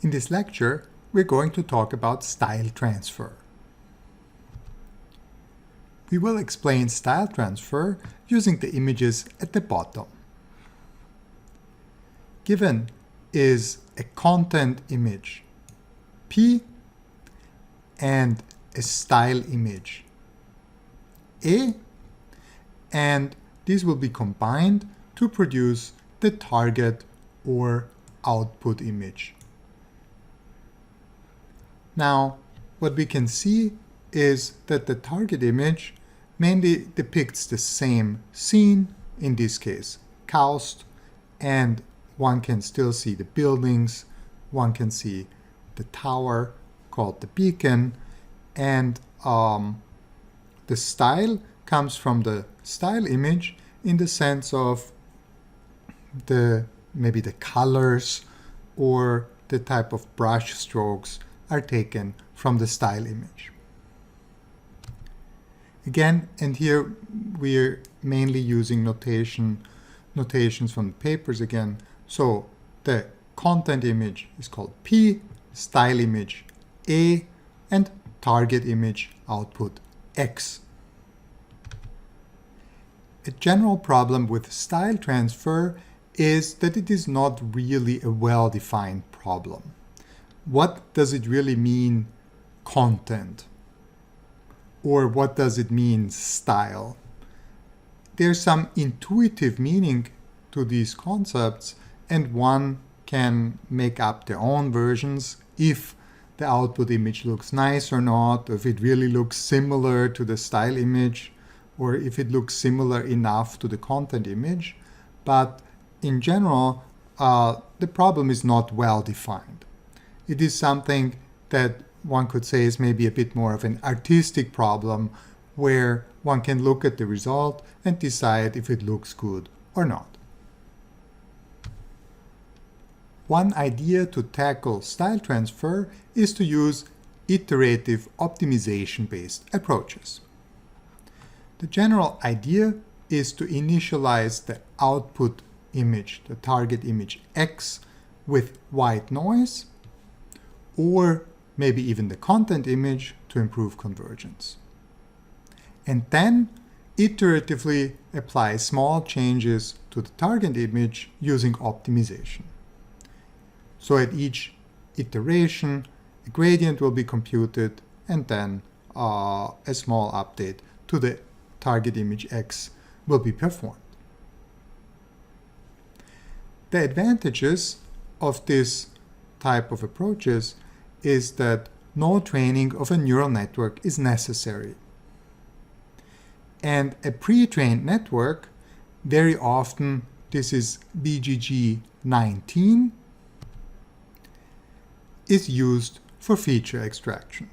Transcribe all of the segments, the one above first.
In this lecture, we're going to talk about style transfer. We will explain style transfer using the images at the bottom. Given is a content image P and a style image A, and these will be combined to produce the target or output image. Now, what we can see is that the target image mainly depicts the same scene, in this case KAUST, and one can still see the buildings, one can see the tower called the beacon, and the style comes from the style image in the sense of maybe the colors or the type of brush strokes are taken from the style image. Again, and here we're mainly using notations from the papers again. So the content image is called P, style image A, and target image output X. A general problem with style transfer is that it is not really a well-defined problem. What does it really mean, content? Or what does it mean, style? There's some intuitive meaning to these concepts, and one can make up their own versions if the output image looks nice or not, or if it really looks similar to the style image, or if it looks similar enough to the content image. But in general, the problem is not well defined. It is something that one could say is maybe a bit more of an artistic problem, where one can look at the result and decide if it looks good or not. One idea to tackle style transfer is to use iterative optimization-based approaches. The general idea is to initialize the output image, the target image X, with white noise, or maybe even the content image to improve convergence. And then iteratively apply small changes to the target image using optimization. So at each iteration, a gradient will be computed, and then a small update to the target image X will be performed. The advantages of this type of approaches is that no training of a neural network is necessary. And a pre-trained network, very often this is BGG 19, is used for feature extraction.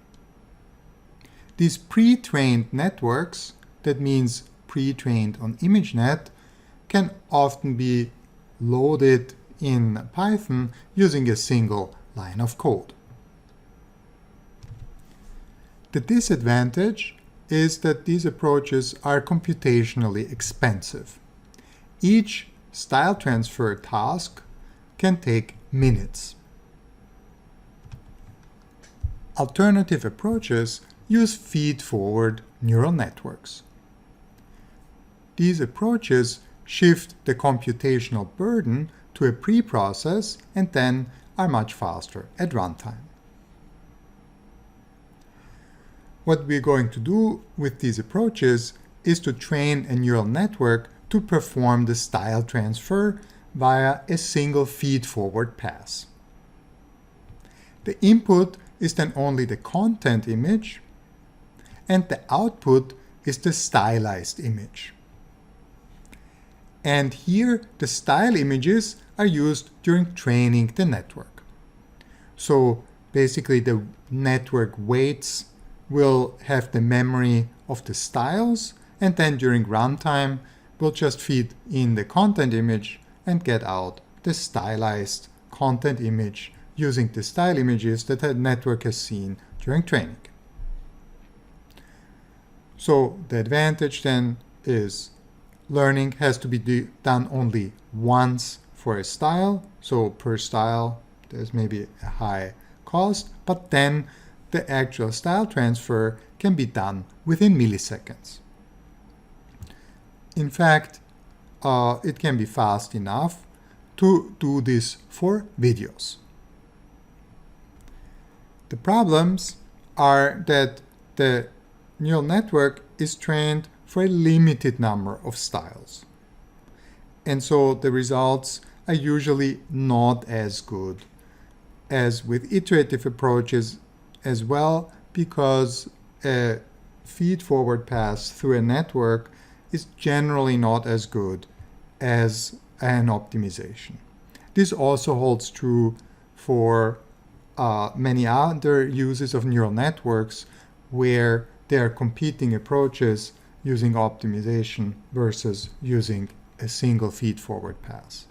These pre-trained networks, that means pre-trained on ImageNet, can often be loaded in Python using a single line of code. The disadvantage is that these approaches are computationally expensive. Each style transfer task can take minutes. Alternative approaches use feed-forward neural networks. These approaches shift the computational burden to a pre-process and then are much faster at runtime. What we're going to do with these approaches is to train a neural network to perform the style transfer via a single feed-forward pass. The input is then only the content image, and the output is the stylized image. And here the style images are used during training the network. So basically the network weights will have the memory of the styles, and then during runtime we'll just feed in the content image and get out the stylized content image using the style images that the network has seen during training. So the advantage then is learning has to be done only once for a style. So per style, there's maybe a high cost, but then the actual style transfer can be done within milliseconds. In fact, it can be fast enough to do this for videos. The problems are that the neural network is trained for a limited number of styles. And so the results are usually not as good as with iterative approaches as well, because a feed-forward pass through a network is generally not as good as an optimization. This also holds true for many other uses of neural networks where there are competing approaches using optimization versus using a single feed-forward pass.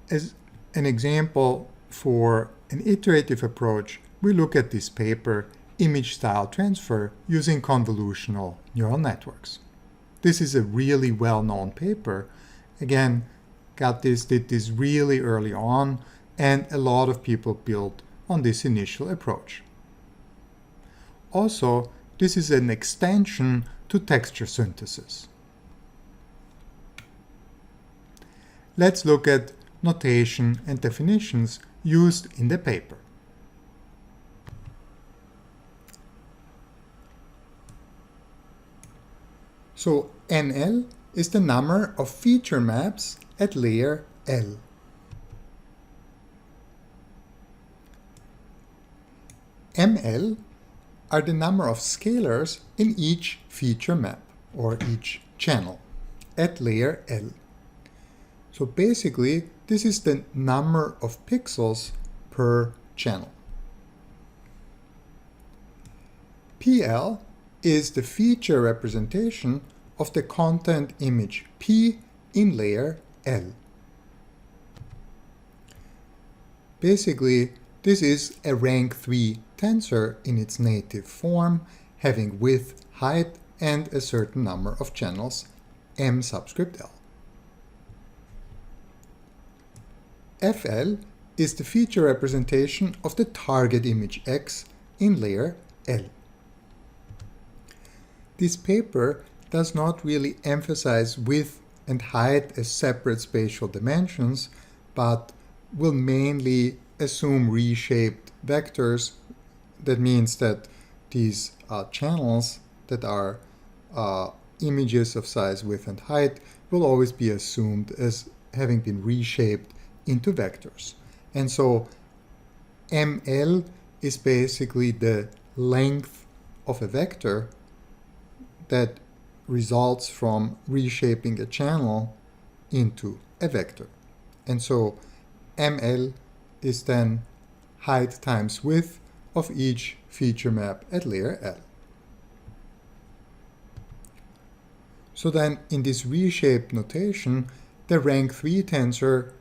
As an example for an iterative approach, we look at this paper, Image Style Transfer using Convolutional Neural Networks. This is a really well-known paper. Again, Gatys did this really early on, and a lot of people built on this initial approach. Also, this is an extension to texture synthesis. Let's look at notation and definitions used in the paper. So NL is the number of feature maps at layer L. ML are the number of scalars in each feature map or each channel at layer L. So basically, this is the number of pixels per channel. PL is the feature representation of the content image P in layer L. Basically, this is a rank 3 tensor in its native form, having width, height, and a certain number of channels, M subscript L. FL is the feature representation of the target image X in layer L. This paper does not really emphasize width and height as separate spatial dimensions, but will mainly assume reshaped vectors. That means that these channels that are images of size, width, and height will always be assumed as having been reshaped into vectors. And so ML is basically the length of a vector that results from reshaping a channel into a vector. And so ML is then height times width of each feature map at layer L. So then in this reshaped notation, the rank 3 tensor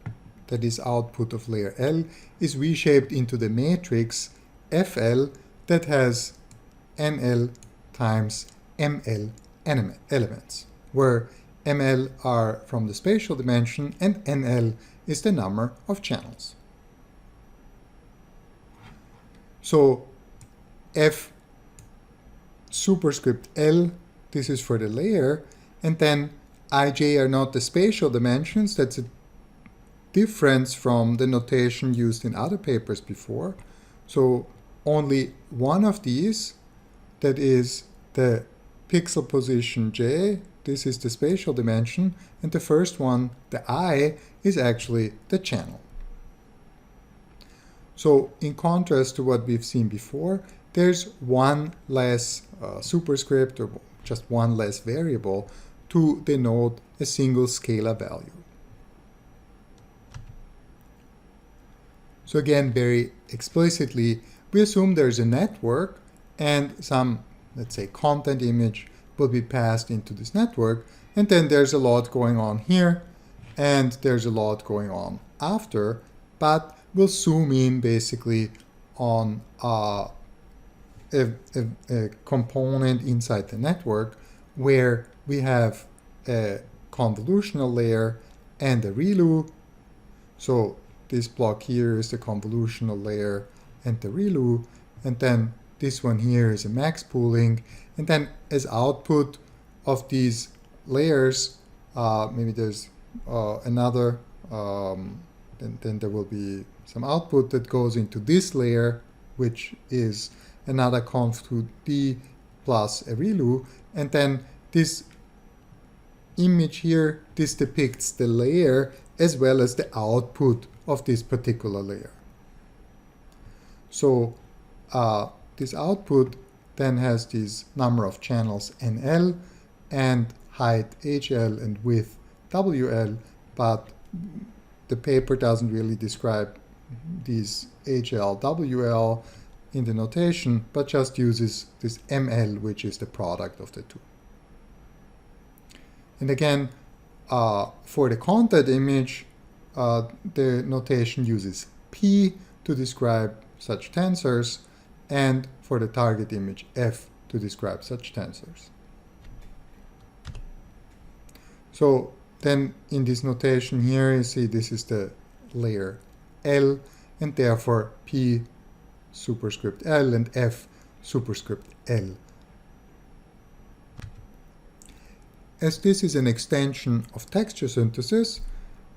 that is output of layer L is reshaped into the matrix FL that has NL times ML elements, where ML are from the spatial dimension and NL is the number of channels. So F superscript L, this is for the layer, and then ij are not the spatial dimensions. That's a difference from the notation used in other papers before. So only one of these, that is the pixel position j, this is the spatial dimension, and the first one, the I, is actually the channel. So in contrast to what we've seen before, there's one less superscript, or just one less variable, to denote a single scalar value. So again, very explicitly, we assume there's a network and some, let's say, content image will be passed into this network, and then there's a lot going on here, and there's a lot going on after, but we'll zoom in basically on a component inside the network where we have a convolutional layer and a ReLU. So this block here is the convolutional layer and the ReLU, and then this one here is a max pooling, and then as output of these layers, maybe there's another, then there will be some output that goes into this layer, which is another conv2d plus a ReLU, and then this image here, this depicts the layer as well as the output of this particular layer. So this output then has this number of channels NL and height HL and width WL, but the paper doesn't really describe these HL, WL in the notation, but just uses this ML, which is the product of the two. And again, for the content image, the notation uses P to describe such tensors, and for the target image, F to describe such tensors. So then in this notation here, you see this is the layer L, and therefore P superscript L and F superscript L. As this is an extension of texture synthesis,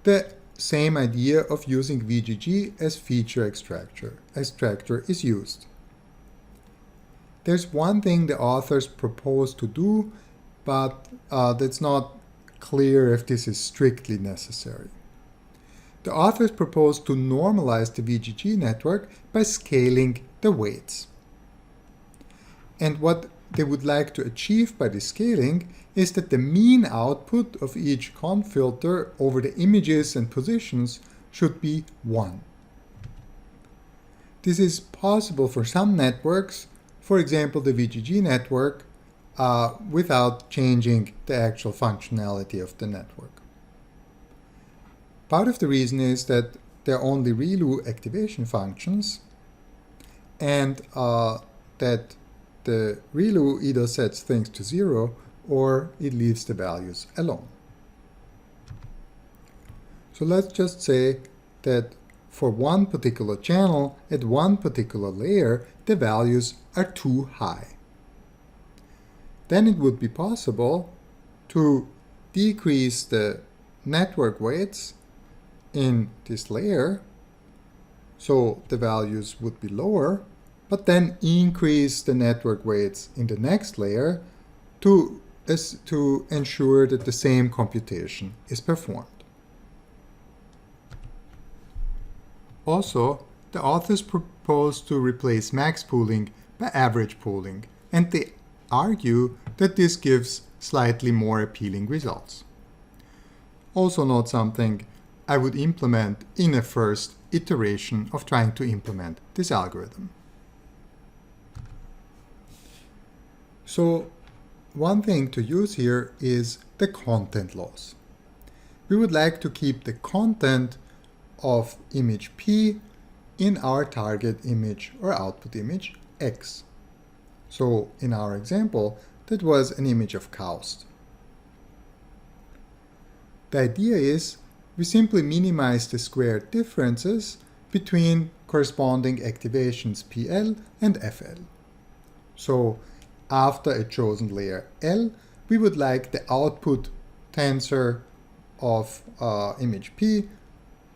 the same idea of using VGG as feature extractor is used. There's one thing the authors propose to do, but that's not clear if this is strictly necessary. The authors propose to normalize the VGG network by scaling the weights. And what they would like to achieve by this scaling is that the mean output of each conv filter over the images and positions should be 1. This is possible for some networks, for example the VGG network, without changing the actual functionality of the network. Part of the reason is that there are only ReLU activation functions, and that the ReLU either sets things to 0 or it leaves the values alone. So let's just say that for one particular channel at one particular layer, the values are too high. Then it would be possible to decrease the network weights in this layer, so the values would be lower, but then increase the network weights in the next layer to ensure that the same computation is performed. Also, the authors propose to replace max pooling by average pooling, and they argue that this gives slightly more appealing results. Also not something I would implement in a first iteration of trying to implement this algorithm. So one thing to use here is the content loss. We would like to keep the content of image P in our target image or output image X. So in our example, that was an image of KAUST. The idea is we simply minimize the squared differences between corresponding activations PL and FL. So after a chosen layer L, we would like the output tensor of image P,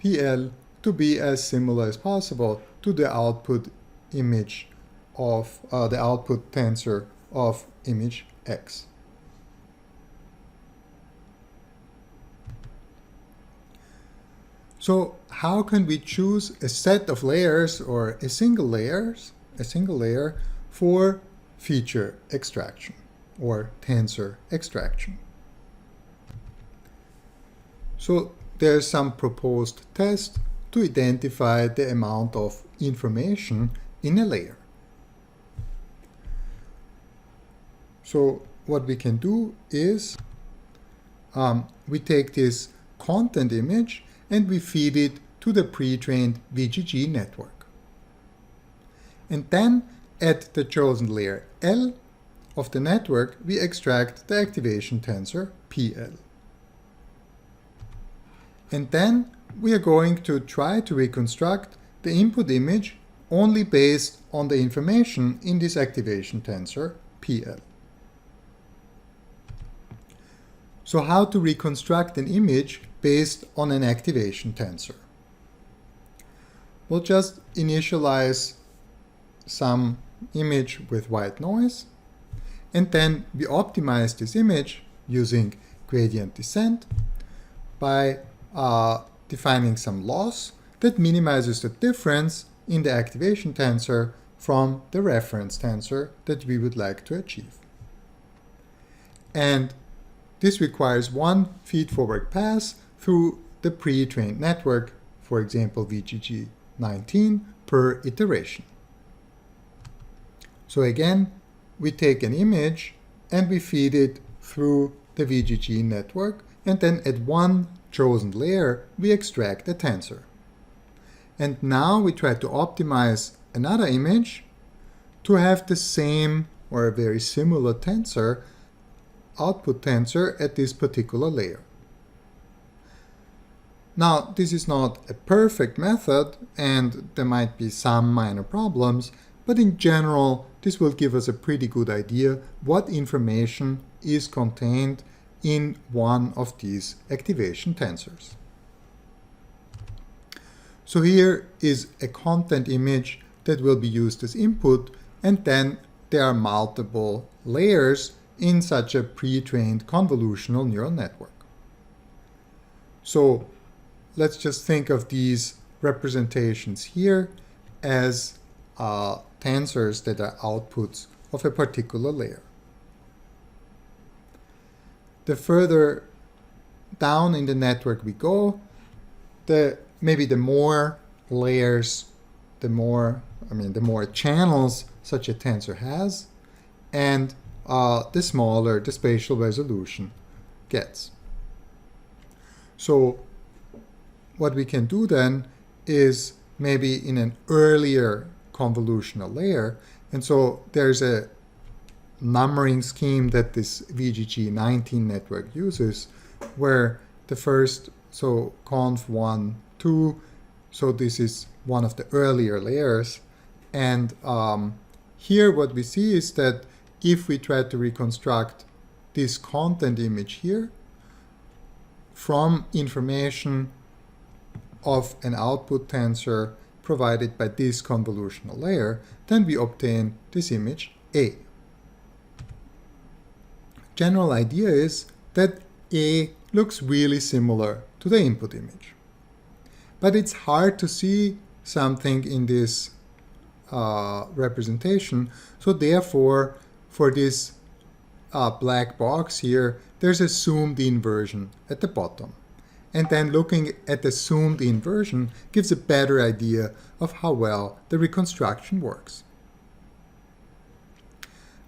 PL, to be as similar as possible to the output image of the output tensor of image X. So how can we choose a set of layers or a single layer for feature extraction or tensor extraction? So there's some proposed test to identify the amount of information in a layer. So what we can do is we take this content image and we feed it to the pre-trained VGG network. And then at the chosen layer L of the network, we extract the activation tensor PL. And then we are going to try to reconstruct the input image only based on the information in this activation tensor, PL. So how to reconstruct an image based on an activation tensor? We'll just initialize some image with white noise, and then we optimize this image using gradient descent by defining some loss that minimizes the difference in the activation tensor from the reference tensor that we would like to achieve. And this requires one feed-forward pass through the pre-trained network, for example VGG19, per iteration. So again, we take an image and we feed it through the VGG network, and then at one chosen layer we extract a tensor. And now we try to optimize another image to have the same or a very similar tensor, output tensor, at this particular layer. Now, this is not a perfect method and there might be some minor problems, but in general this will give us a pretty good idea what information is contained in one of these activation tensors. So here is a content image that will be used as input, and then there are multiple layers in such a pre-trained convolutional neural network. So let's just think of these representations here as tensors that are outputs of a particular layer. The further down in the network we go, maybe the more layers, the more channels such a tensor has, and the smaller the spatial resolution gets. So what we can do then is maybe in an earlier convolutional layer, and so there's a numbering scheme that this VGG19 network uses, where the first, so conv 1, 2, so this is one of the earlier layers, and here what we see is that if we try to reconstruct this content image here from information of an output tensor provided by this convolutional layer, then we obtain this image A. General idea is that A looks really similar to the input image. But it's hard to see something in this representation, so therefore for this black box here, there's a zoomed in version at the bottom. And then looking at the zoomed in version gives a better idea of how well the reconstruction works.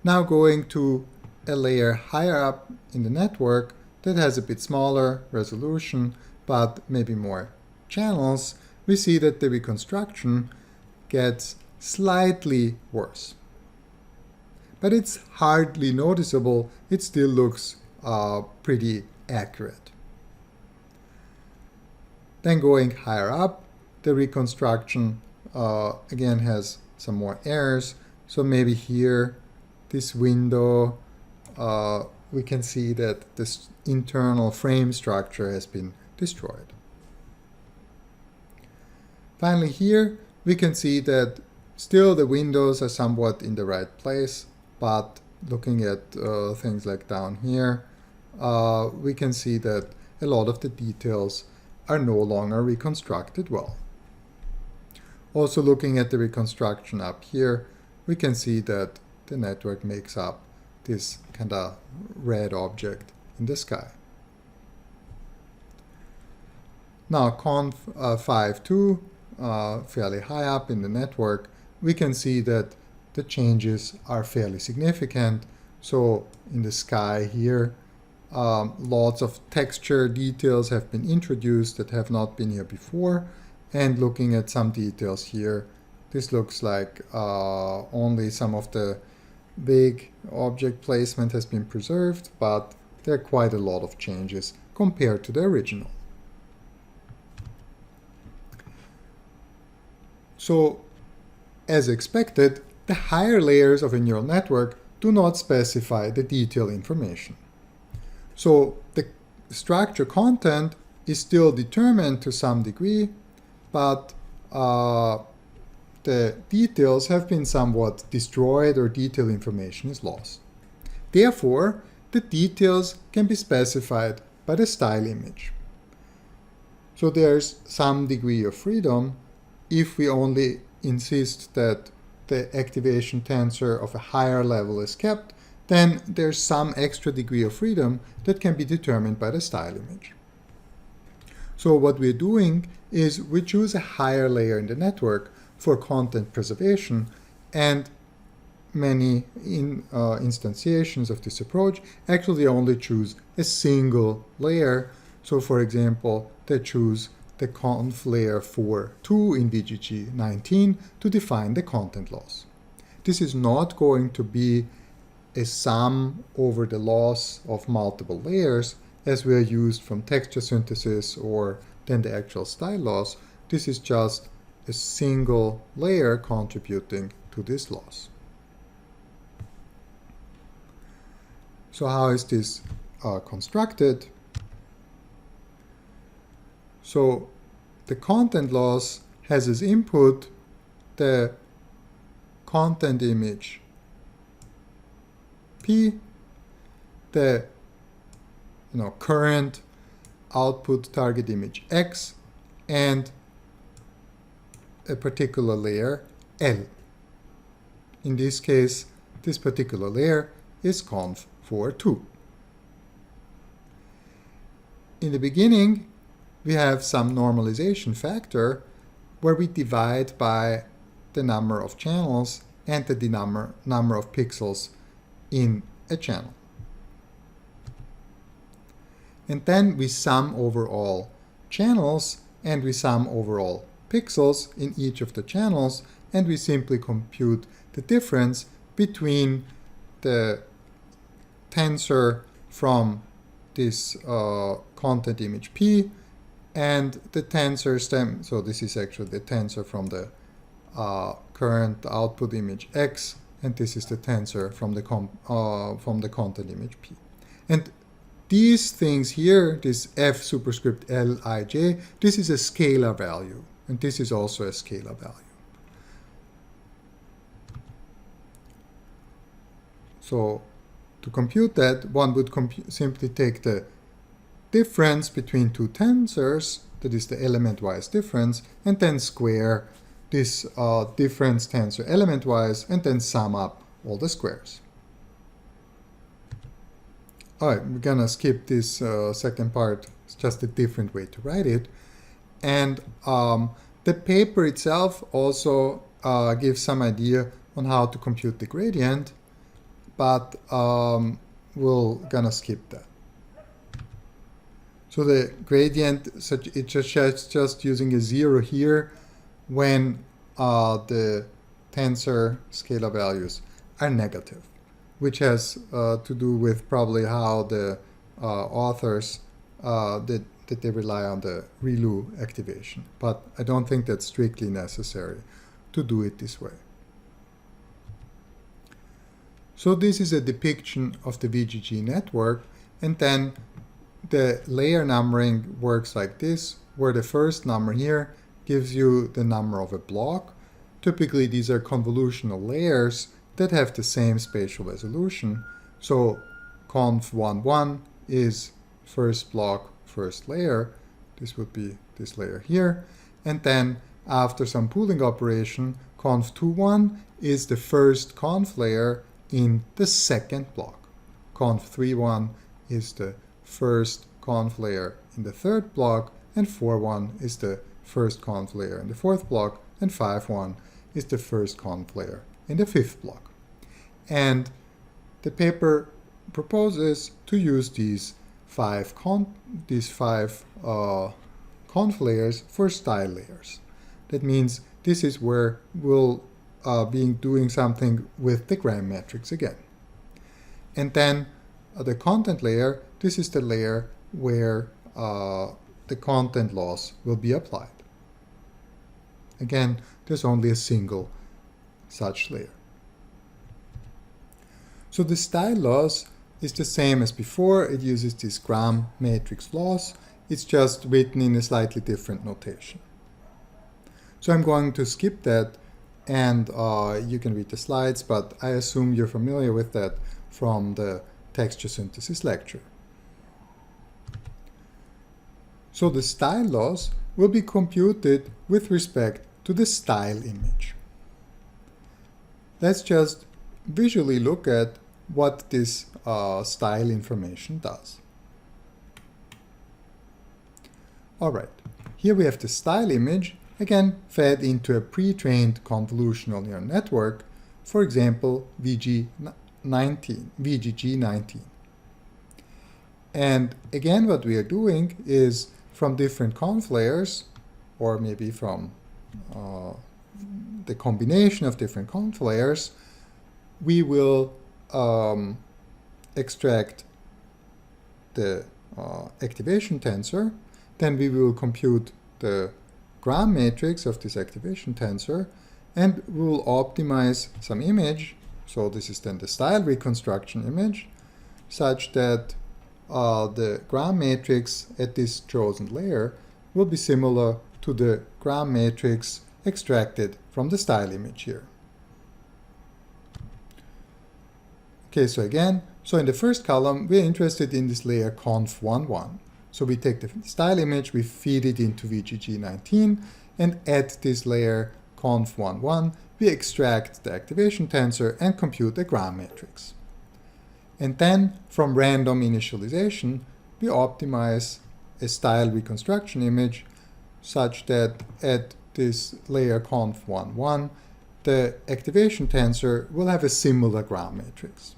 Now going to a layer higher up in the network that has a bit smaller resolution but maybe more channels, we see that the reconstruction gets slightly worse. But it's hardly noticeable, it still looks pretty accurate. Then going higher up, the reconstruction again has some more errors. So maybe here, this window, we can see that this internal frame structure has been destroyed. Finally here, we can see that still the windows are somewhat in the right place, but looking at things like down here, we can see that a lot of the details are no longer reconstructed well. Also looking at the reconstruction up here, we can see that the network makes up this kind of red object in the sky. Now conv 5.2, fairly high up in the network, we can see that the changes are fairly significant. So in the sky here, lots of texture details have been introduced that have not been here before. And looking at some details here, this looks like only some of the big object placement has been preserved, but there are quite a lot of changes compared to the original. So, as expected, the higher layers of a neural network do not specify the detailed information. So the structure content is still determined to some degree, but the details have been somewhat destroyed or detailed information is lost. Therefore, the details can be specified by the style image. So there's some degree of freedom if we only insist that the activation tensor of a higher level is kept, then there's some extra degree of freedom that can be determined by the style image. So what we're doing is we choose a higher layer in the network for content preservation, and many instantiations of this approach actually only choose a single layer. So for example, they choose the conf layer for 2 in VGG 19 to define the content loss. This is not going to be a sum over the loss of multiple layers as we are used from texture synthesis or then the actual style loss. This is just a single layer contributing to this loss. So how is this constructed? So the content loss has as input the content image P, the current output target image X, and a particular layer L. In this case, this particular layer is conf for 2. In the beginning, we have some normalization factor where we divide by the number of channels and the number of pixels in a channel. And then we sum over all channels and we sum over all pixels in each of the channels, and we simply compute the difference between the tensor from this content image P and the tensor stem. So this is actually the tensor from the current output image X, and this is the tensor from the content image P. And these things here, this F superscript Lij, this is a scalar value, and this is also a scalar value. So to compute that, one would simply take the difference between two tensors, that is the element-wise difference, and then square this difference tensor element-wise, and then sum up all the squares. All right, we're gonna skip this second part. It's just a different way to write it. And the paper itself also gives some idea on how to compute the gradient, but we're gonna skip that. So the gradient, it's just using a 0 here when the tensor scalar values are negative, which has to do with probably how the authors that they rely on the ReLU activation. But I don't think that's strictly necessary to do it this way. So this is a depiction of the VGG network, and then the layer numbering works like this, where the first number here gives you the number of a block. Typically these are convolutional layers that have the same spatial resolution. So conf11 is first block, first layer. This would be this layer here. And then after some pooling operation, conf21 is the first conf layer in the second block. Conf31 is the first conf layer in the third block, and 4.1 is the first conf layer in the fourth block, and 5.1 is the first conf layer in the fifth block. And the paper proposes to use these five conf layers for style layers. That means this is where we'll be doing something with the gram metrics again. And then the content layer, this is the layer where the content loss will be applied. Again, there's only a single such layer. So the style loss is the same as before. It uses this gram matrix loss. It's just written in a slightly different notation. So I'm going to skip that, and you can read the slides, but I assume you're familiar with that from the texture synthesis lecture. So the style loss will be computed with respect to the style image. Let's just visually look at what this style information does. Alright, here we have the style image, again fed into a pre-trained convolutional neural network, for example VGG19. And again what we are doing is from different conv layers, or maybe from the combination of different conv layers, we will extract the activation tensor. Then we will compute the gram matrix of this activation tensor, and we will optimize some image. So this is then the style reconstruction image, such that the gram matrix at this chosen layer will be similar to the gram matrix extracted from the style image here. Okay, so again, in the first column, we're interested in this layer conv11. So we take the style image, we feed it into VGG19, and at this layer conv11, we extract the activation tensor and compute a gram matrix. And then, from random initialization, we optimize a style reconstruction image such that at this layer conv11, the activation tensor will have a similar gram matrix.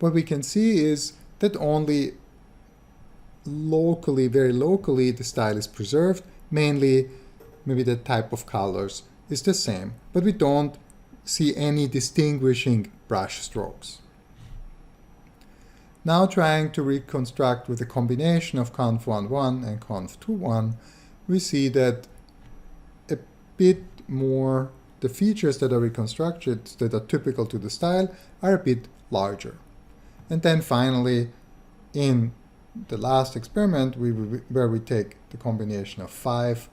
What we can see is that only locally, very locally, the style is preserved. Mainly, maybe the type of colors is the same, but we don't see any distinguishing brush strokes. Now trying to reconstruct with a combination of conv11 and conv21, we see that a bit more, the features that are reconstructed that are typical to the style are a bit larger. And then finally, in the last experiment, where we take the combination of 5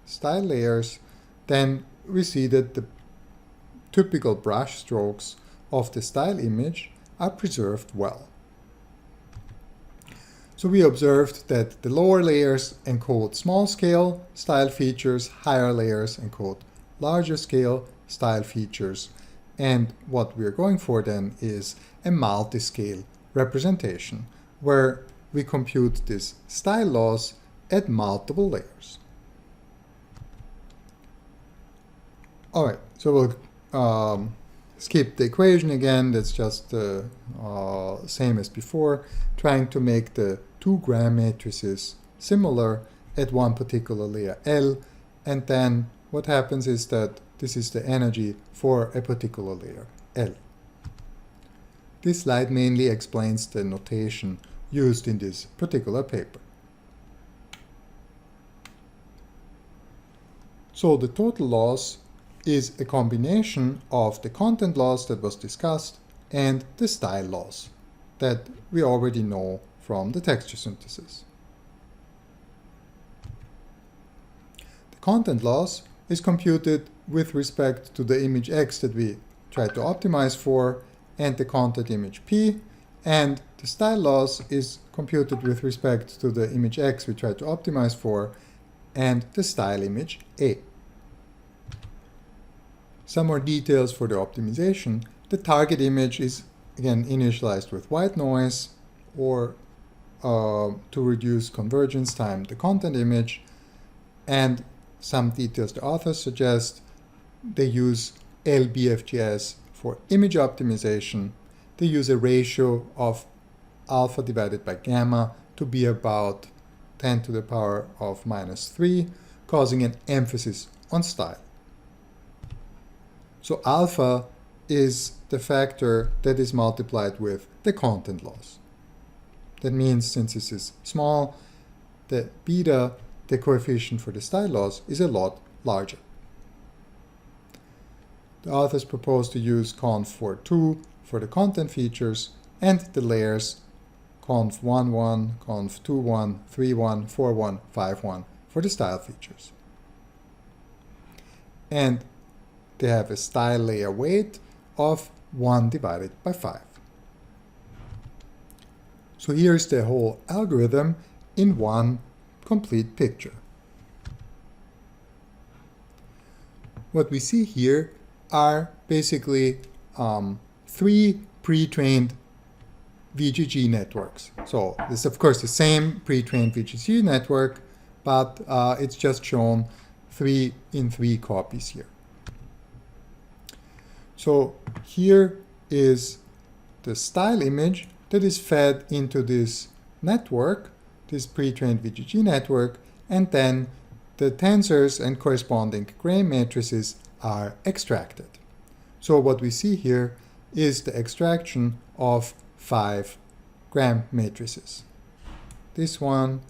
style layers, then we see that the typical brush strokes of the style image are preserved well. So we observed that the lower layers encode small-scale style features, higher layers encode larger-scale style features, and what we're going for then is a multi-scale representation, where we compute this style loss at multiple layers. Alright, so we'll skip the equation again. That's just the same as before, trying to make the two gram matrices similar at one particular layer L, and then what happens is that this is the energy for a particular layer L. This slide mainly explains the notation used in this particular paper. So the total loss is a combination of the content loss that was discussed and the style loss that we already know from the texture synthesis. The content loss is computed with respect to the image X that we tried to optimize for and the content image P, and the style loss is computed with respect to the image X we tried to optimize for and the style image A. Some more details for the optimization. The target image is again initialized with white noise, or to reduce convergence time, the content image, and some details the authors suggest. They use LBFGS for image optimization. They use a ratio of alpha divided by gamma to be about 10 to the power of -3, causing an emphasis on style. So alpha is the factor that is multiplied with the content loss. That means since this is small, the beta, the coefficient for the style loss, is a lot larger. The authors propose to use conv42 for the content features and the layers conv11, conv21, 31, 41, 51 for the style features. And they have a style layer weight of 1 divided by 5. So here's the whole algorithm in one complete picture. What we see here are basically 3 pre-trained VGG networks. So this is of course the same pre-trained VGG network, but it's just shown 3 in 3 copies here. So here is the style image that is fed into this network, this pre-trained VGG network, and then the tensors and corresponding gray matrices are extracted. So what we see here is the extraction of 5 gram matrices. This one,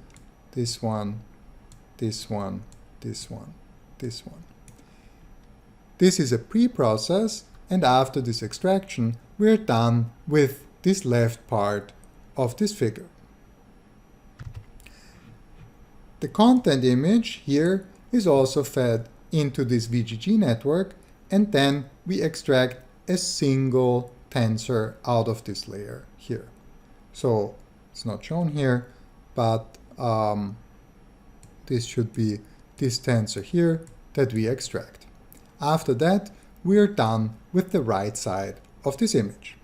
this one, this one, this one, this one. This is a pre-process, and after this extraction, we're done with this left part of this figure. The content image here is also fed into this VGG network, and then we extract a single tensor out of this layer here. So it's not shown here, but this should be this tensor here that we extract. After that, we're done with the right side of this image.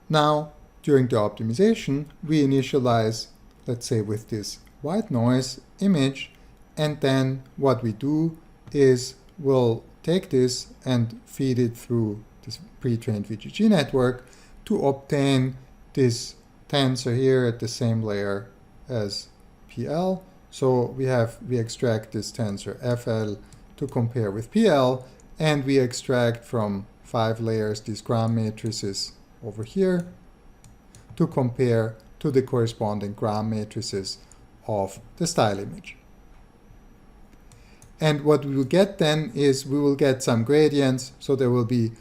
Now, during the optimization, we initialize, let's say, with this white noise image, and then what we do is we'll take this and feed it through this pre-trained VGG network to obtain this tensor here at the same layer as PL. So we extract this tensor FL to compare with PL, and we extract from 5 layers these gram matrices over here to compare to the corresponding gram matrices of the style image. And what we will get then is we will get some gradients, so there will be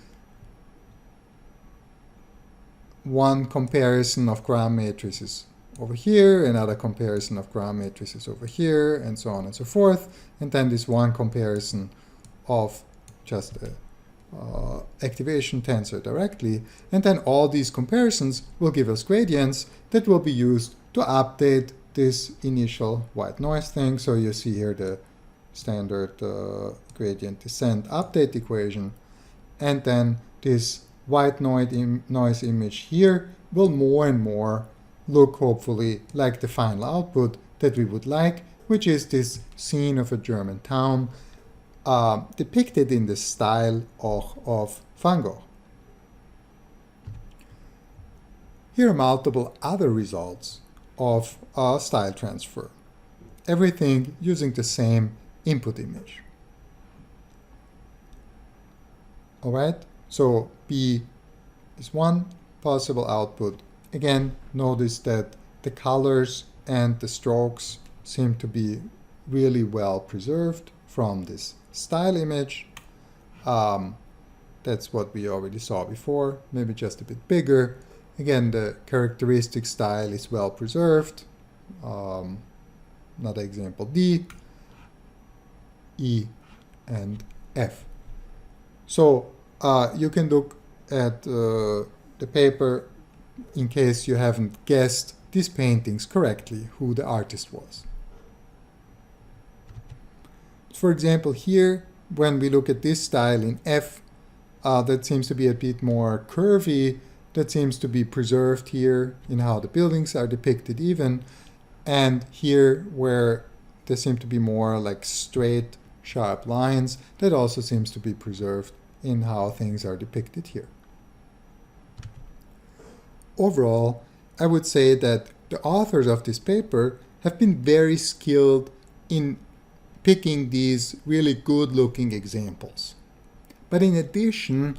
one comparison of gram matrices over here, another comparison of gram matrices over here, and so on and so forth, and then this one comparison of just a activation tensor directly, and then all these comparisons will give us gradients that will be used to update this initial white noise thing. So you see here the standard gradient descent update equation, and then this white noise image here will more and more look hopefully like the final output that we would like, which is this scene of a German town depicted in the style of Van Gogh. Here are multiple other results of style transfer, everything using the same input image. All right, so B is one possible output. Again, notice that the colors and the strokes seem to be really well preserved from this style image. That's what we already saw before, maybe just a bit bigger. Again, the characteristic style is well preserved. Another example, D, E, and F. So you can look at the paper in case you haven't guessed these paintings correctly, who the artist was. For example, here, when we look at this style in F, that seems to be a bit more curvy, that seems to be preserved here in how the buildings are depicted even, and here where there seem to be more like straight, sharp lines, that also seems to be preserved in how things are depicted here. Overall, I would say that the authors of this paper have been very skilled in picking these really good-looking examples. But in addition,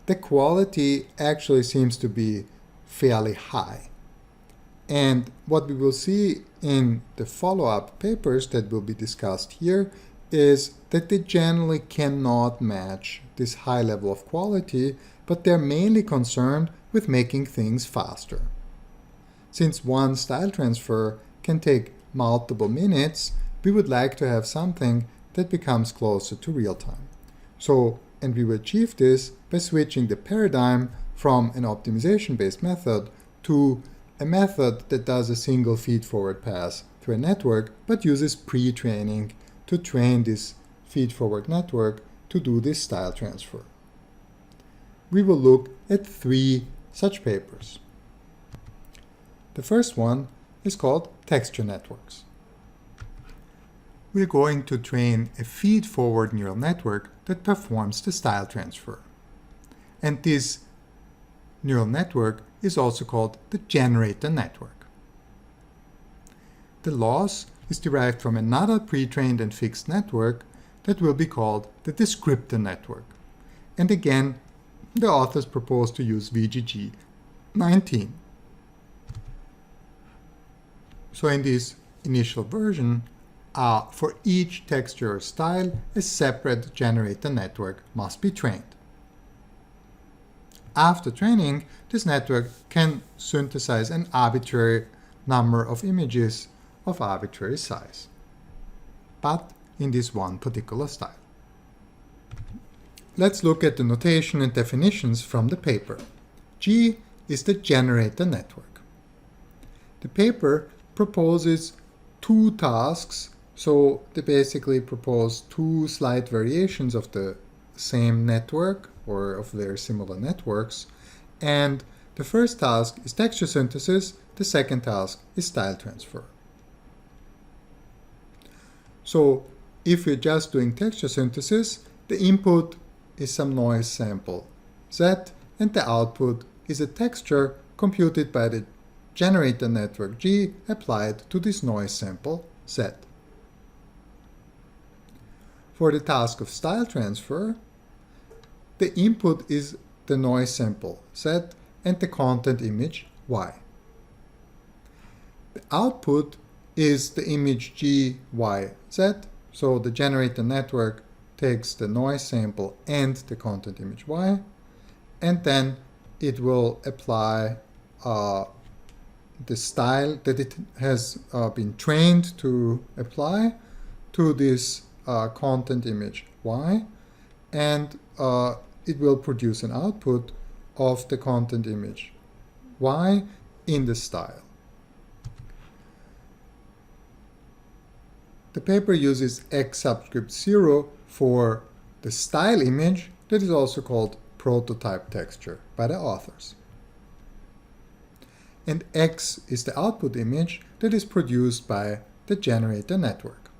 the quality actually seems to be fairly high. And what we will see in the follow-up papers that will be discussed here is that they generally cannot match this high level of quality, but they're mainly concerned with making things faster. Since one style transfer can take multiple minutes, we would like to have something that becomes closer to real time. And we will achieve this by switching the paradigm from an optimization-based method to a method that does a single feed-forward pass to a network, but uses pre-training to train this feed-forward network to do this style transfer. We will look at 3 such papers. The first one is called Texture Networks. We're going to train a feed-forward neural network that performs the style transfer. And this neural network is also called the generator network. The loss is derived from another pre-trained and fixed network that will be called the descriptor network. And again, the authors propose to use VGG 19. So in this initial version, for each texture or style, a separate generator network must be trained. After training, this network can synthesize an arbitrary number of images of arbitrary size, but in this one particular style. Let's look at the notation and definitions from the paper. G is the generator network. The paper proposes 2 tasks, so they basically propose 2 slight variations of the same network or of very similar networks. And the first task is texture synthesis, the second task is style transfer. So if we're just doing texture synthesis, the input is some noise sample Z, and the output is a texture computed by the generator network G applied to this noise sample Z. For the task of style transfer, the input is the noise sample Z and the content image Y. The output is the image G, Y, Z, so the generator network takes the noise sample and the content image Y, and then it will apply the style that it has been trained to apply to this content image Y, and it will produce an output of the content image Y in the style. The paper uses X subscript 0 for the style image that is also called prototype texture by the authors. And X is the output image that is produced by the generator network.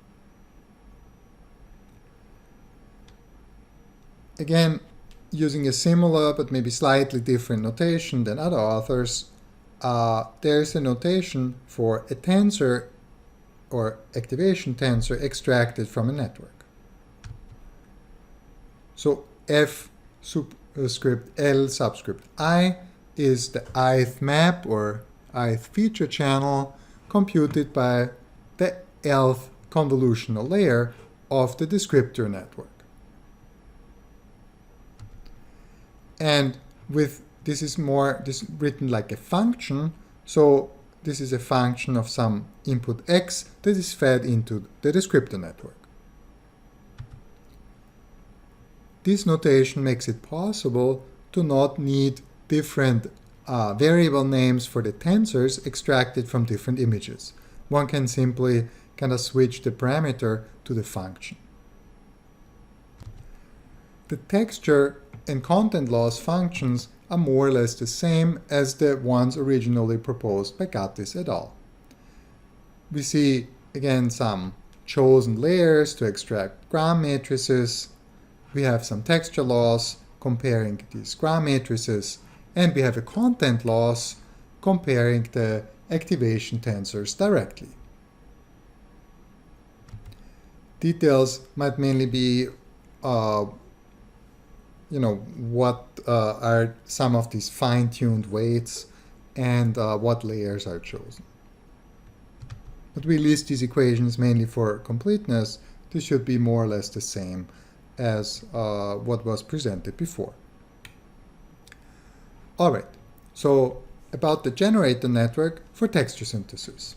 Again, using a similar but maybe slightly different notation than other authors, there's a notation for a tensor or activation tensor extracted from a network. So F subscript L subscript I is the ith map or ith feature channel computed by the lth convolutional layer of the descriptor network. And with this is written like a function, so this is a function of some input x that is fed into the descriptor network. This notation makes it possible to not need different variable names for the tensors extracted from different images. One can simply kind of switch the parameter to the function. The texture and content loss functions are more or less the same as the ones originally proposed by Gatys et al. We see again some chosen layers to extract gram matrices. We have some texture loss comparing these gram matrices, and we have a content loss comparing the activation tensors directly. Details might mainly be what are some of these fine-tuned weights and what layers are chosen. But we list these equations mainly for completeness. This should be more or less the same as what was presented before. All right, so about the generator network for texture synthesis.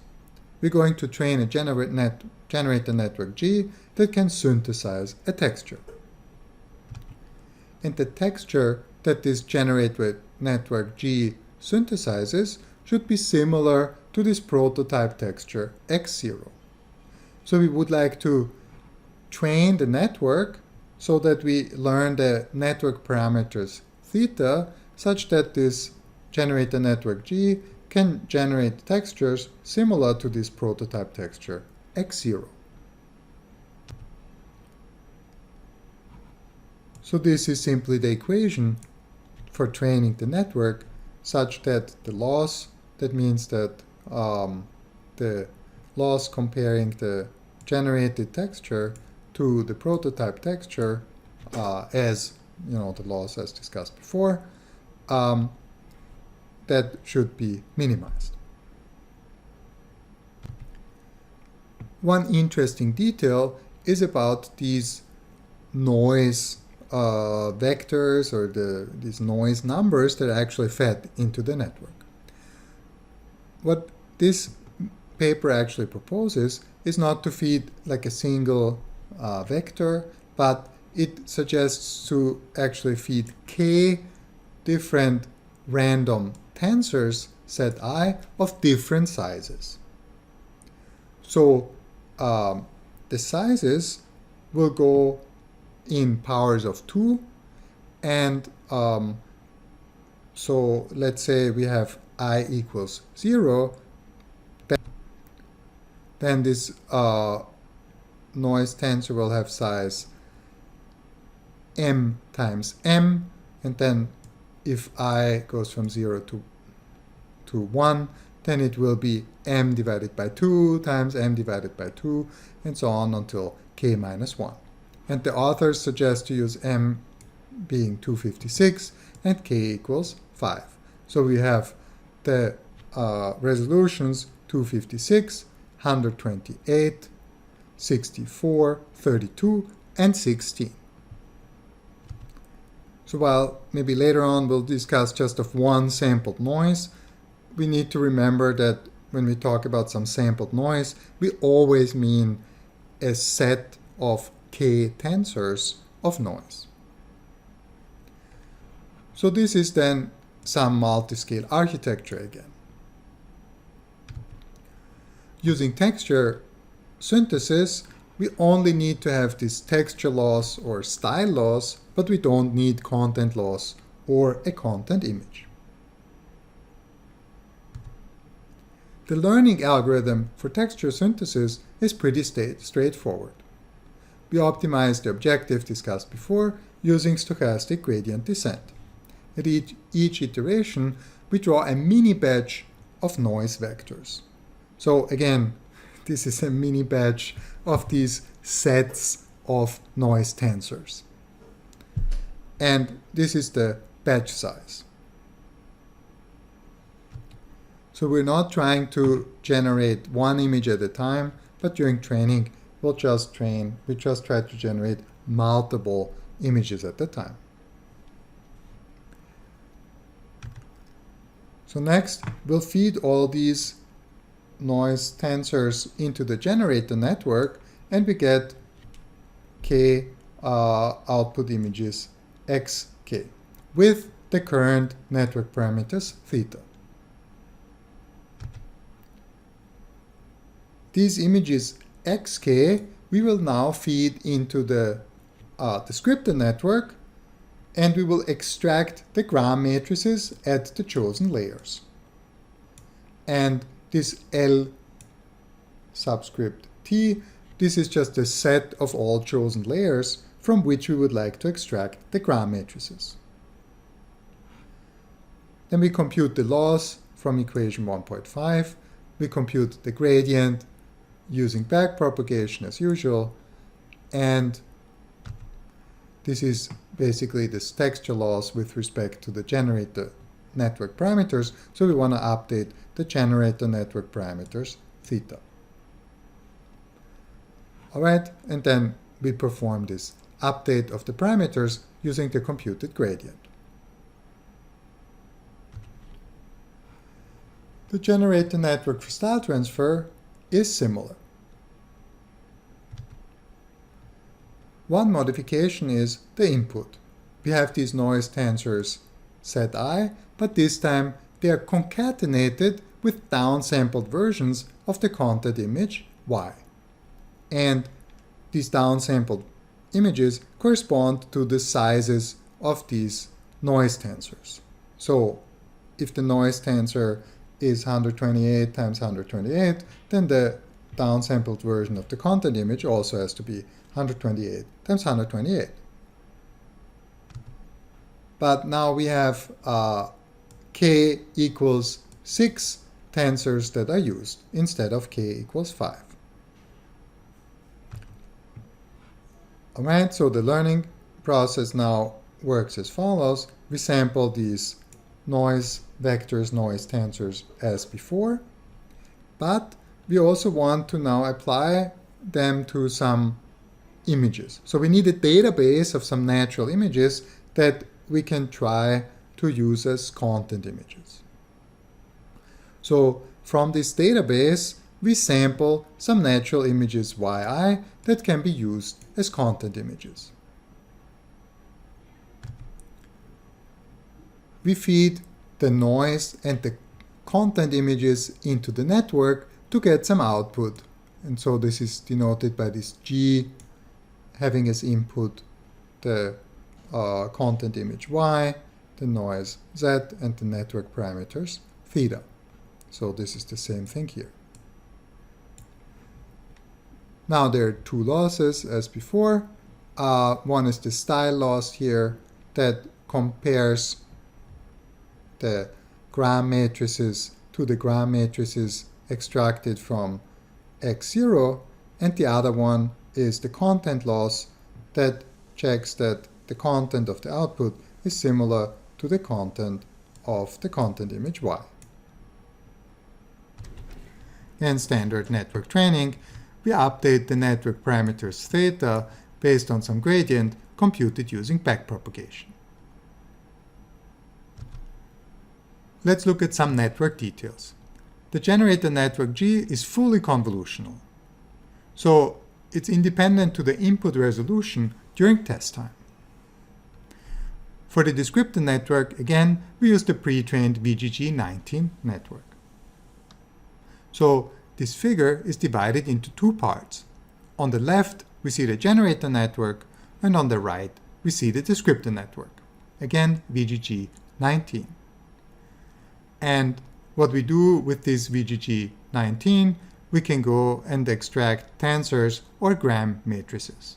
We're going to train a generator network G that can synthesize a texture. And the texture that this generator network G synthesizes should be similar to this prototype texture X0. So we would like to train the network so that we learn the network parameters theta such that this generator network G can generate textures similar to this prototype texture X0. So this is simply the equation for training the network such that the loss, that means that the loss comparing the generated texture to the prototype texture as, the loss as discussed before, that should be minimized. One interesting detail is about these noise vectors or these noise numbers that are actually fed into the network. What this paper actually proposes is not to feed like a single vector, but it suggests to actually feed k different random tensors set I of different sizes. So the sizes will go in powers of 2, and so let's say we have I equals 0, then this noise tensor will have size m times m, and then if I goes from 0 to 1, then it will be m divided by 2 times m divided by 2, and so on until k minus 1. And the authors suggest to use m being 256 and k equals 5. So we have the resolutions 256, 128, 64, 32, and 16. So while maybe later on we'll discuss just of one sampled noise, we need to remember that when we talk about some sampled noise, we always mean a set of k tensors of noise. So this is then some multi-scale architecture again. Using texture synthesis, we only need to have this texture loss or style loss, but we don't need content loss or a content image. The learning algorithm for texture synthesis is pretty straightforward. We optimize the objective discussed before using stochastic gradient descent. At each iteration, we draw a mini batch of noise vectors. So again, this is a mini batch of these sets of noise tensors. And this is the batch size. So we're not trying to generate one image at a time, but during training, we just try to generate multiple images at a time. So next, we'll feed all these noise tensors into the generator network, and we get k output images xk with the current network parameters theta. These images xk we will now feed into the descriptor network, and we will extract the gram matrices at the chosen layers. And this L subscript T, this is just a set of all chosen layers from which we would like to extract the gram matrices. Then we compute the loss from equation 1.5. We compute the gradient using backpropagation as usual, and this is basically this texture loss with respect to the generator network parameters, so we want to update the generator network parameters theta. All right, and then we perform this update of the parameters using the computed gradient. To generate the network for style transfer is similar. One modification is the input. We have these noise tensors set I, but this time they are concatenated with downsampled versions of the content image Y. And these downsampled images correspond to the sizes of these noise tensors. So if the noise tensor is 128 times 128, then the downsampled version of the content image also has to be 128 times 128. But now we have k equals 6 tensors that are used instead of k equals 5. All right, so the learning process now works as follows. We sample these noise vectors, noise tensors as before, but we also want to now apply them to some images. So we need a database of some natural images that we can try to use as content images. So from this database, we sample some natural images yi that can be used as content images. We feed the noise and the content images into the network to get some output. And so this is denoted by this G having as input the content image Y, the noise Z, and the network parameters theta. So this is the same thing here. Now there are two losses as before. One is the style loss here that compares the gram matrices to the gram matrices extracted from X0, and the other one is the content loss that checks that the content of the output is similar to the content of the content image Y. In standard network training, we update the network parameters theta based on some gradient computed using backpropagation. Let's look at some network details. The generator network G is fully convolutional, so it's independent to the input resolution during test time. For the descriptor network, again, we use the pre-trained VGG19 network. So this figure is divided into two parts. On the left, we see the generator network, and on the right, we see the descriptor network. Again, VGG19. And what we do with this VGG19, we can go and extract tensors or gram matrices.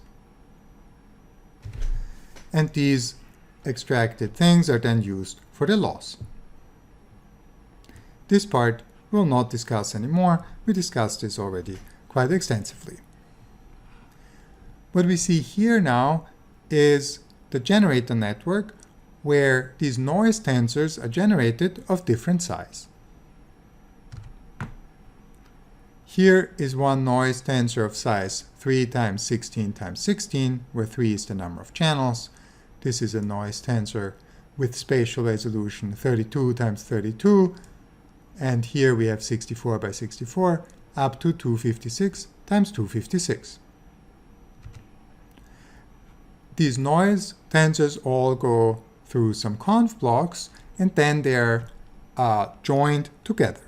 And these extracted things are then used for the loss. This part we'll not discuss anymore. We discussed this already quite extensively. What we see here now is the generator network where these noise tensors are generated of different size. Here is one noise tensor of size 3 times 16 times 16, where 3 is the number of channels. This is a noise tensor with spatial resolution 32 times 32, and here we have 64 by 64 up to 256 times 256. These noise tensors all go through some conv blocks, and then they're joined together.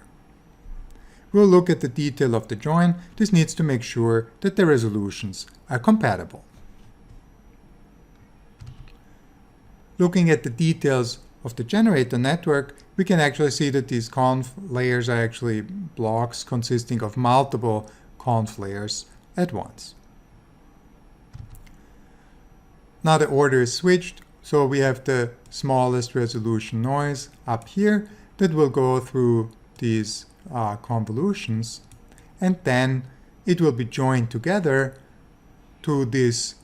We'll look at the detail of the join. This needs to make sure that the resolutions are compatible. Looking at the details of the generator network, we can actually see that these conv layers are actually blocks consisting of multiple conv layers at once. Now the order is switched, so we have the smallest resolution noise up here that will go through these convolutions, and then it will be joined together to this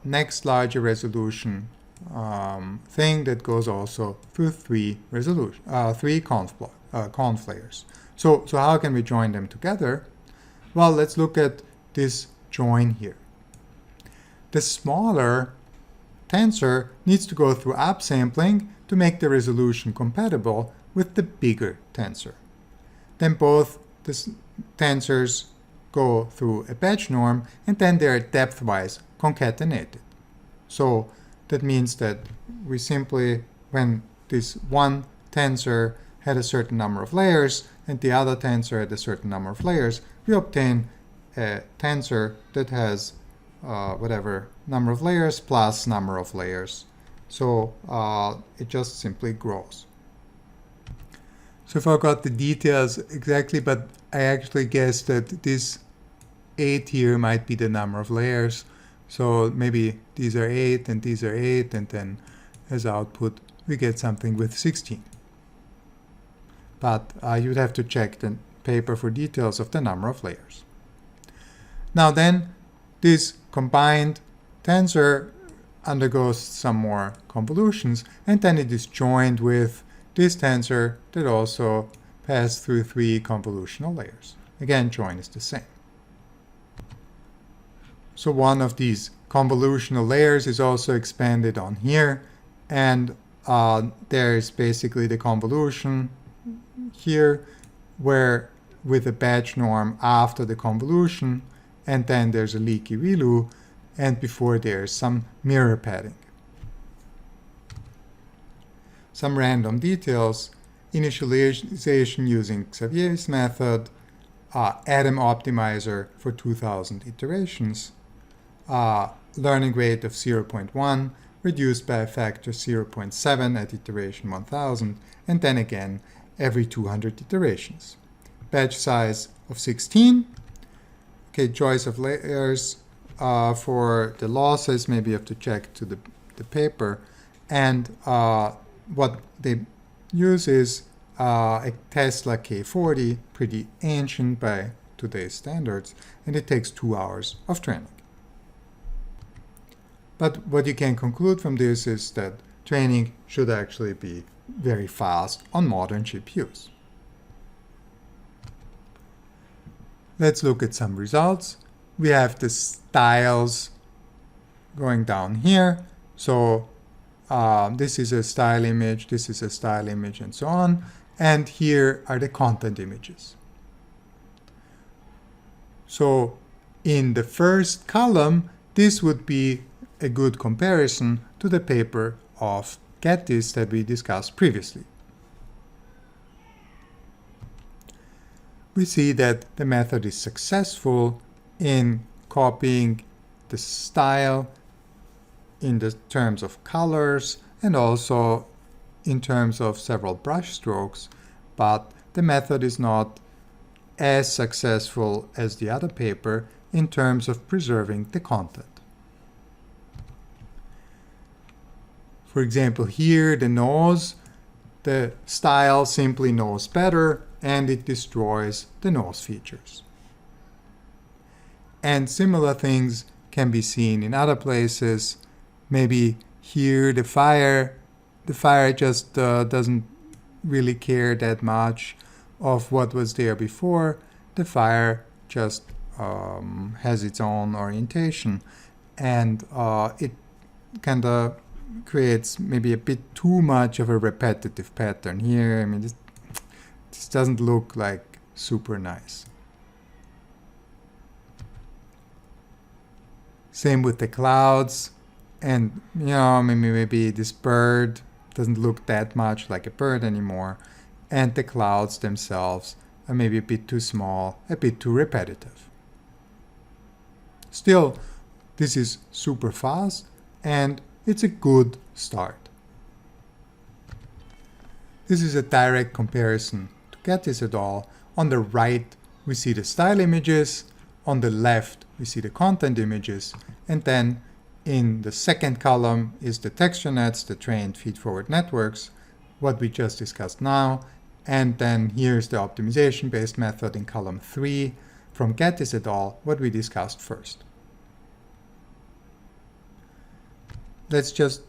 next larger resolution thing that goes also through three conv layers. So how can we join them together? Well, let's look at this join here. The smaller tensor needs to go through upsampling to make the resolution compatible with the bigger tensor. Then both the tensors go through a batch norm, and then they are depth-wise concatenated. So that means that we simply, when this one tensor had a certain number of layers and the other tensor had a certain number of layers, we obtain a tensor that has whatever number of layers plus number of layers. So it just simply grows. So I forgot the details exactly, but I actually guess that this 8 here might be the number of layers. So maybe these are 8 and these are 8, and then as output we get something with 16. But you would have to check the paper for details of the number of layers. Now then, this combined tensor undergoes some more convolutions, and then it is joined with this tensor that also passed through 3 convolutional layers. Again, join is the same. So one of these convolutional layers is also expanded on here, and there is basically the convolution here, where with a batch norm after the convolution, and then there's a leaky ReLU, and before there's some mirror padding. Some random details: initialization using Xavier's method, Atom optimizer for 2000 iterations, learning rate of 0.1, reduced by a factor 0.7 at iteration 1000, and then again every 200 iterations. Batch size of 16. Okay, choice of layers for the losses, maybe you have to check to the paper. And what they use is a Tesla K40, pretty ancient by today's standards, and it takes 2 hours of training. But what you can conclude from this is that training should actually be very fast on modern GPUs. Let's look at some results. We have the styles going down here. So this is a style image, this is a style image, and so on. And here are the content images. So in the first column, this would be a good comparison to the paper of Gatys that we discussed previously. We see that the method is successful in copying the style in the terms of colors and also in terms of several brush strokes, but the method is not as successful as the other paper in terms of preserving the content. For example, here the nose, the style simply knows better and it destroys the nose features. And similar things can be seen in other places. Maybe here the fire just doesn't really care that much of what was there before. The fire just has its own orientation, and it kind of creates maybe a bit too much of a repetitive pattern here. I mean, this doesn't look like super nice. Same with the clouds, and maybe this bird doesn't look that much like a bird anymore, and the clouds themselves are maybe a bit too small, a bit too repetitive. Still, this is super fast and it's a good start. This is a direct comparison to Gatys et al. On the right we see the style images, on the left we see the content images, and then in the second column is the texture nets, the trained feed-forward networks, what we just discussed now, and then here's the optimization-based method in column 3 from Gatys et al., what we discussed first. Let's just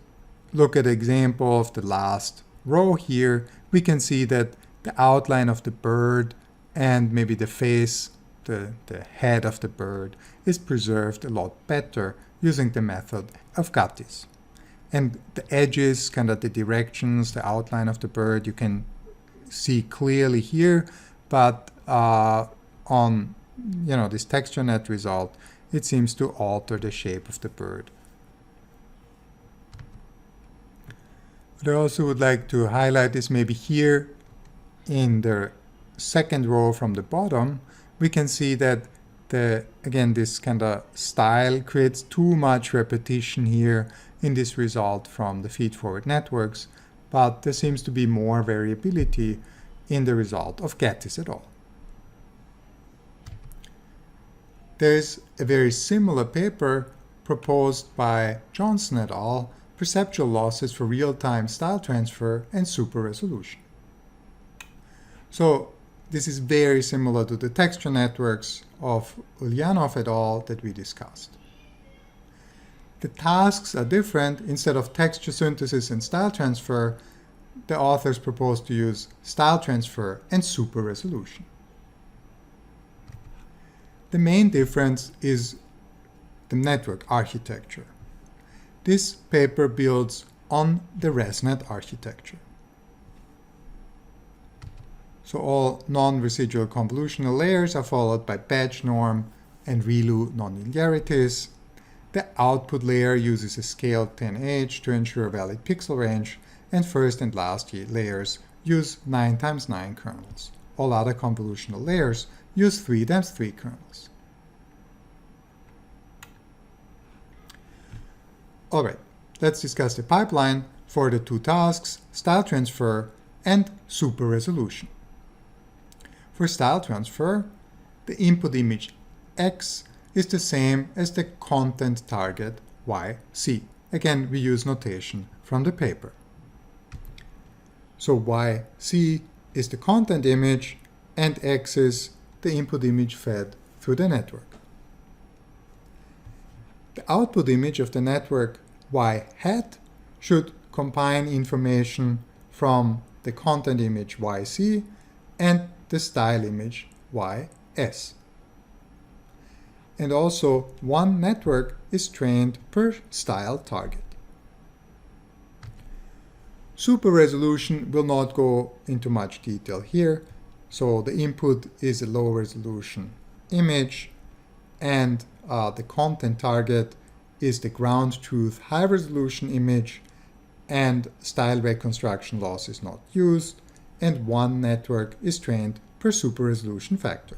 look at an example of the last row here. We can see that the outline of the bird and maybe the face the head of the bird, is preserved a lot better using the method of Gatys. And the edges, kind of the directions, the outline of the bird, you can see clearly here, but on this TextureNet result, it seems to alter the shape of the bird. What I also would like to highlight is maybe here in the second row from the bottom, we can see that again, this kind of style creates too much repetition here in this result from the feed-forward networks, but there seems to be more variability in the result of Gatys et al. There's a very similar paper proposed by Johnson et al., Perceptual Losses for Real-Time Style Transfer and Super Resolution. So this is very similar to the texture networks of Ulyanov et al. That we discussed. The tasks are different. Instead of texture synthesis and style transfer, the authors propose to use style transfer and super resolution. The main difference is the network architecture. This paper builds on the ResNet architecture. So all non-residual convolutional layers are followed by badge norm and ReLU nonlinearities. The output layer uses a scaled 10H to ensure a valid pixel range, and first and last layers use 9x9 kernels. All other convolutional layers use 3x3 kernels. All right, let's discuss the pipeline for the two tasks, style transfer and super resolution. For style transfer, the input image X is the same as the content target YC. Again, we use notation from the paper. So YC is the content image and X is the input image fed through the network. The output image of the network Y hat should combine information from the content image YC and the style image YS. And also, one network is trained per style target. Super resolution will not go into much detail here. So the input is a low resolution image, and the content target is the ground truth high resolution image, and style reconstruction loss is not used, and one network is trained per super resolution factor.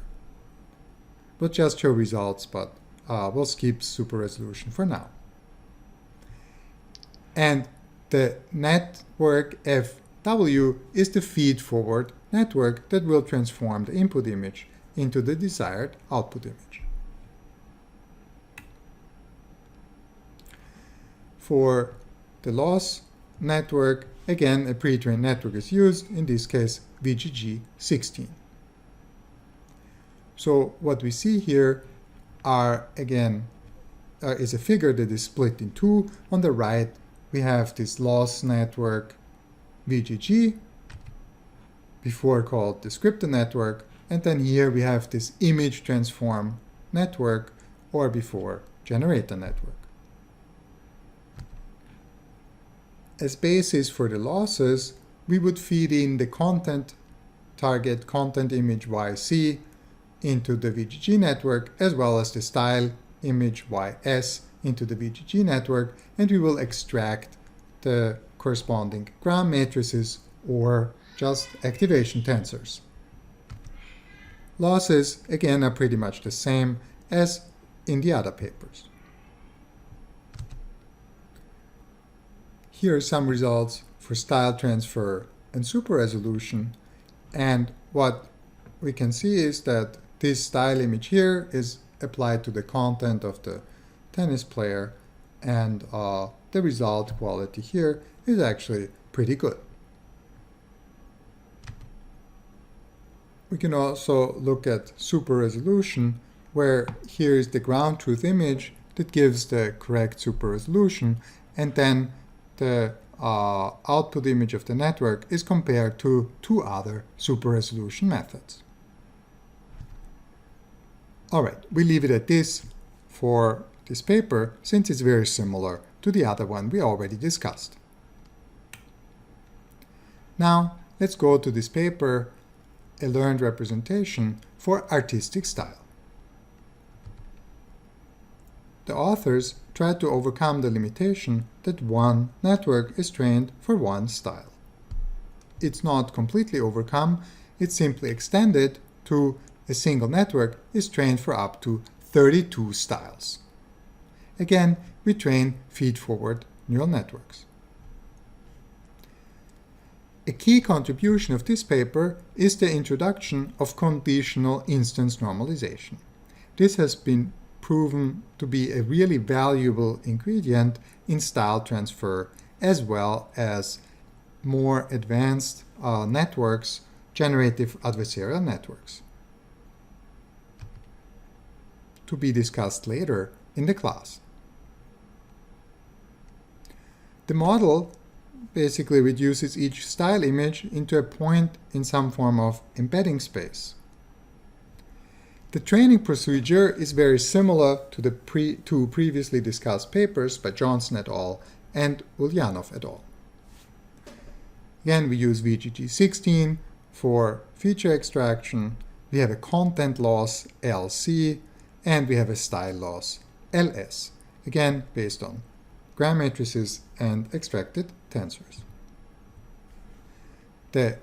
We'll just show results, but we'll skip super resolution for now. And the network FW is the feed-forward network that will transform the input image into the desired output image. For the loss network, again, a pre-trained network is used, in this case VGG16. So what we see here are, again, is a figure that is split in two. On the right, we have this loss network VGG, before called descriptor network, and then here we have this image transform network, or before generator network. As basis for the losses, we would feed in the content target content image YC into the VGG network, as well as the style image YS into the VGG network, and we will extract the corresponding ground matrices or just activation tensors. Losses, again, are pretty much the same as in the other papers. Here are some results for style transfer and super resolution, and what we can see is that this style image here is applied to the content of the tennis player, and the result quality here is actually pretty good. We can also look at super resolution, where here is the ground truth image that gives the correct super resolution, and then the output image of the network is compared to two other super resolution methods. All right, we leave it at this for this paper since it's very similar to the other one we already discussed. Now, let's go to this paper, A Learned Representation for Artistic Style. The authors tried to overcome the limitation that one network is trained for one style. It's not completely overcome, it's simply extended to a single network is trained for up to 32 styles. Again, we train feed-forward neural networks. A key contribution of this paper is the introduction of conditional instance normalization. This has been proven to be a really valuable ingredient in style transfer, as well as more advanced networks, generative adversarial networks, to be discussed later in the class. The model basically reduces each style image into a point in some form of embedding space. The training procedure is very similar to the two previously discussed papers by Johnson et al. And Ulyanov et al. Again, we use VGG16 for feature extraction, we have a content loss LC, and we have a style loss LS, again based on gram matrices and extracted tensors. The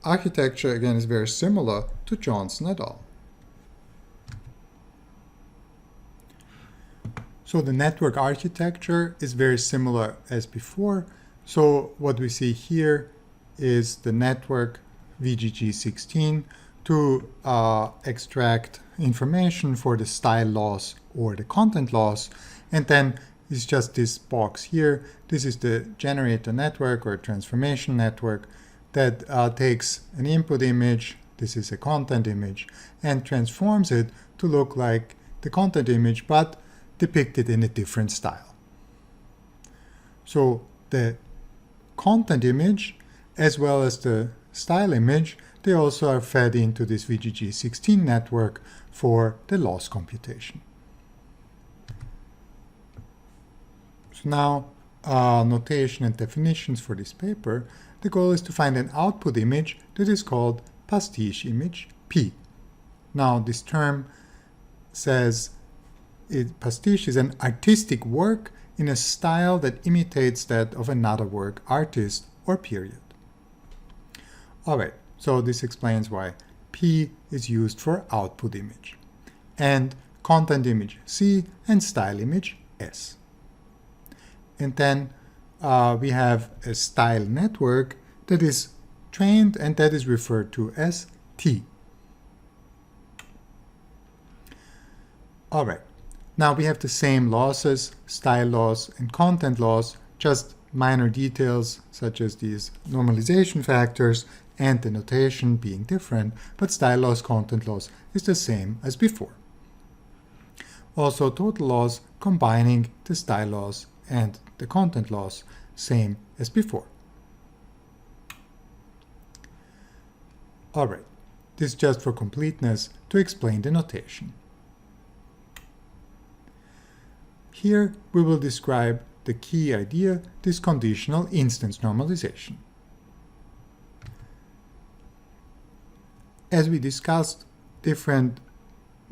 architecture again is very similar to Johnson et al. So the network architecture is very similar as before. So what we see here is the network VGG16 to extract information for the style loss or the content loss, and then it's just this box here. This is the generator network or transformation network that takes an input image, this is a content image, and transforms it to look like the content image but depicted in a different style. So the content image as well as the style image, they also are fed into this VGG16 network for the loss computation. So now, notation and definitions for this paper. The goal is to find an output image that is called pastiche image P. Now, this term says pastiche is an artistic work in a style that imitates that of another work, artist, or period. All right, so this explains why P is used for output image, and content image C, and style image S. And then we have a style network that is trained, and that is referred to as T. All right, now we have the same losses, style loss and content loss, just minor details such as these normalization factors and the notation being different, but style loss, content loss is the same as before. Also, total loss combining the style loss and the content loss, same as before. All right, this is just for completeness to explain the notation. Here we will describe the key idea, this conditional instance normalization. As we discussed different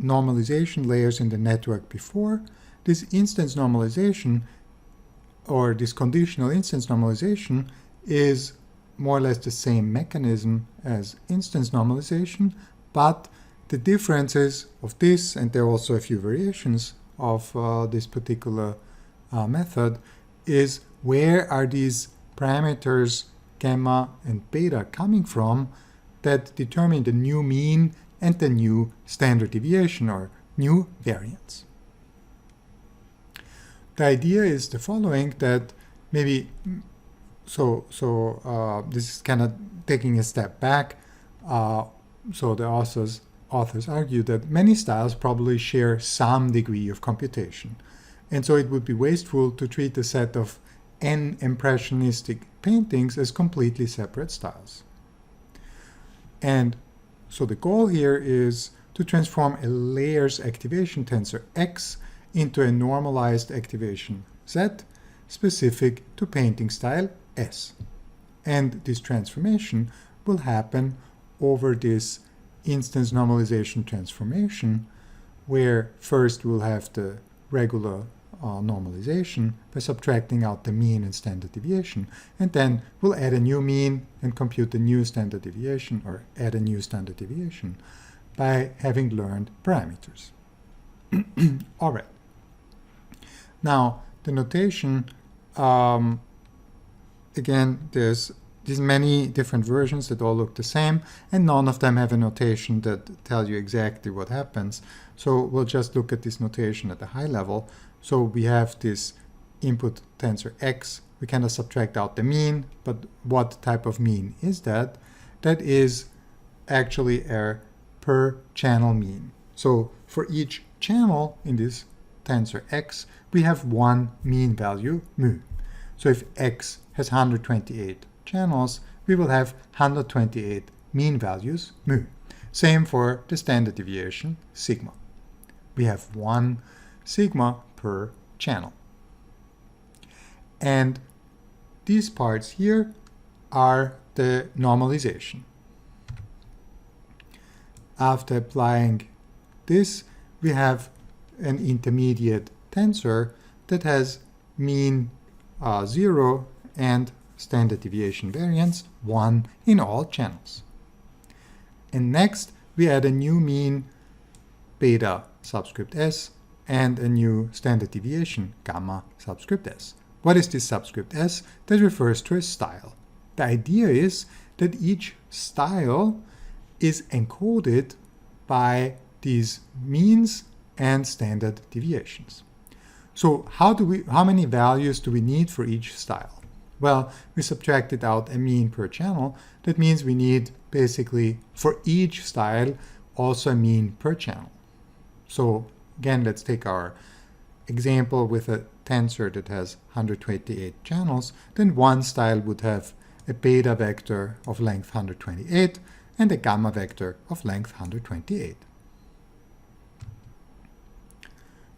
normalization layers in the network before, this instance normalization or this conditional instance normalization is more or less the same mechanism as instance normalization, but the differences of this, and there are also a few variations of this particular method, is where are these parameters gamma and beta coming from that determine the new mean and the new standard deviation or new variance. The idea is the following, that maybe, this is kind of taking a step back. So the authors argue that many styles probably share some degree of computation. And so it would be wasteful to treat a set of n impressionistic paintings as completely separate styles. And so the goal here is to transform a layer's activation tensor X into a normalized activation Z specific to painting style S. And this transformation will happen over this instance normalization transformation, where first we'll have the regular normalization by subtracting out the mean and standard deviation, and then we'll add a new mean and compute the new standard deviation, or add a new standard deviation by having learned parameters. All right. Now, the notation, again, there's many different versions that all look the same, and none of them have a notation that tells you exactly what happens. So we'll just look at this notation at a high level. So we have this input tensor X. We kind of subtract out the mean, but what type of mean is that? That is actually a per channel mean. So for each channel in this tensor X, we have one mean value mu. So if X has 128 channels, we will have 128 mean values mu. Same for the standard deviation sigma. We have one sigma per channel. And these parts here are the normalization. After applying this, we have an intermediate tensor that has mean 0 and standard deviation variance 1 in all channels. And next, we add a new mean beta subscript s and a new standard deviation gamma subscript s. What is this subscript s? That refers to a style. The idea is that each style is encoded by these means and standard deviations. So how many values do we need for each style? Well, we subtracted out a mean per channel. That means we need basically for each style also a mean per channel. So again, let's take our example with a tensor that has 128 channels. Then one style would have a beta vector of length 128 and a gamma vector of length 128.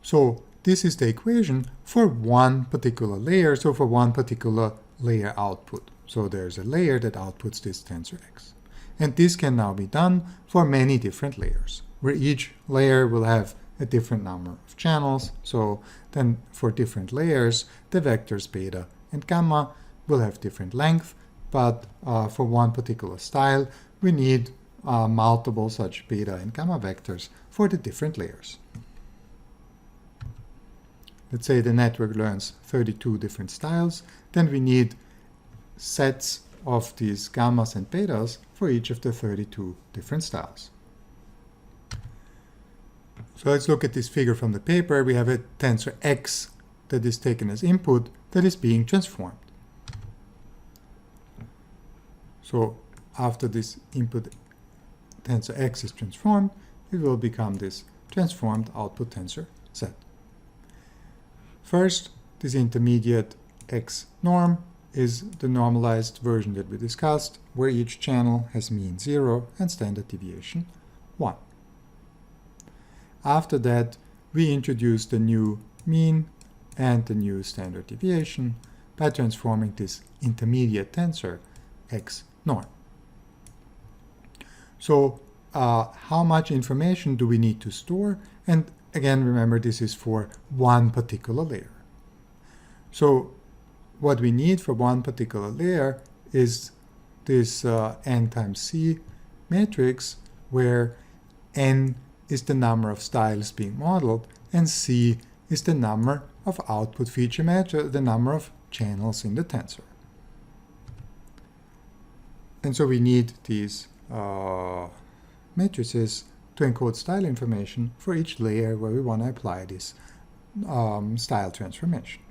So this is the equation for one particular layer, so for one particular layer output. So there's a layer that outputs this tensor X. And this can now be done for many different layers, where each layer will have a different number of channels. So then for different layers, the vectors beta and gamma will have different length, but for one particular style, we need multiple such beta and gamma vectors for the different layers. Let's say the network learns 32 different styles, then we need sets of these gammas and betas for each of the 32 different styles. So let's look at this figure from the paper. We have a tensor X that is taken as input that is being transformed. So after this input tensor X is transformed, it will become this transformed output tensor Z. First, this intermediate X norm is the normalized version that we discussed, where each channel has mean 0 and standard deviation 1. After that, we introduce the new mean and the new standard deviation by transforming this intermediate tensor X norm. So how much information do we need to store? And again, remember, this is for one particular layer. So what we need for one particular layer is this n times c matrix, where n is the number of styles being modeled and c is the number of output feature match, the number of channels in the tensor. And so we need these matrices to encode style information for each layer where we want to apply this style transformation.